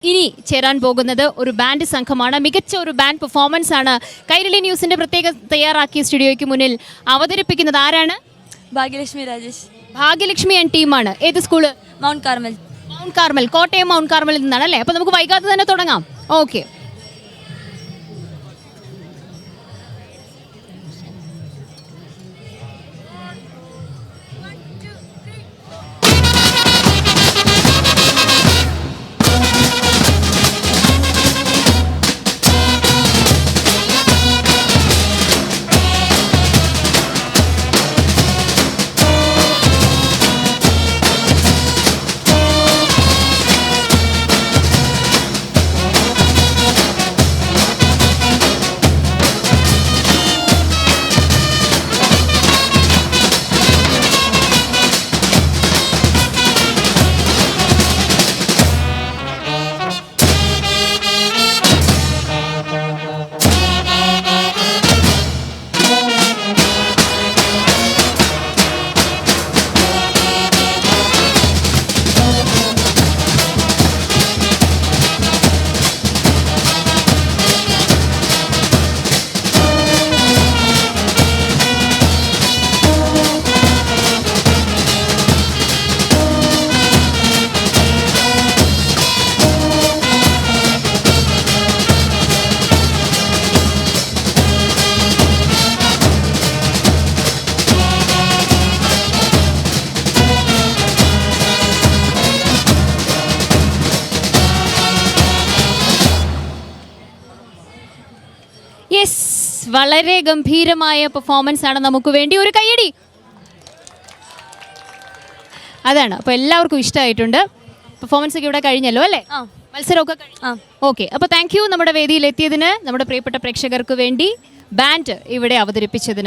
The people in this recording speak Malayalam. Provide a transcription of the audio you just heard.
ഇനി ചേരാൻ പോകുന്നത് ഒരു ബാൻഡ് സംഘമാണ്. മികച്ച ഒരു ബാൻഡ് പെർഫോമൻസ് ആണ് കൈരളി ന്യൂസിന്റെ പ്രത്യേക തയ്യാറാക്കിയ സ്റ്റുഡിയോയ്ക്ക് മുന്നിൽ അവതരിപ്പിക്കുന്നത്. ആരാണ്? ഭാഗ്യലക്ഷ്മി രാജേഷ്. ഭാഗ്യലക്ഷ്മി ആൻഡ് ടീമാണ്. ഏത് school? Mount Carmel. Mount Carmel, Kottayam Mount കാർമലിൽ നിന്നാണ് അല്ലേ? അപ്പോൾ നമുക്ക് വൈകാതെ തന്നെ തുടങ്ങാം. ഓക്കെ. യെസ്, വളരെ ഗംഭീരമായ പെർഫോമൻസ് ആണ്. നമുക്ക് വേണ്ടി ഒരു കയ്യടി. അതാണ്. അപ്പോൾ എല്ലാവർക്കും ഇഷ്ടമായിട്ടുണ്ട്. പെർഫോമൻസ് ഒക്കെ ഇവിടെ കഴിഞ്ഞല്ലോ അല്ലേ? മത്സരമൊക്കെ കഴിഞ്ഞു. ഓക്കെ. അപ്പോൾ താങ്ക് യു നമ്മുടെ വേദിയിൽ എത്തിയതിന്, നമ്മുടെ പ്രിയപ്പെട്ട പ്രേക്ഷകർക്ക് വേണ്ടി ബാൻഡ് ഇവിടെ അവതരിപ്പിച്ചതിന്.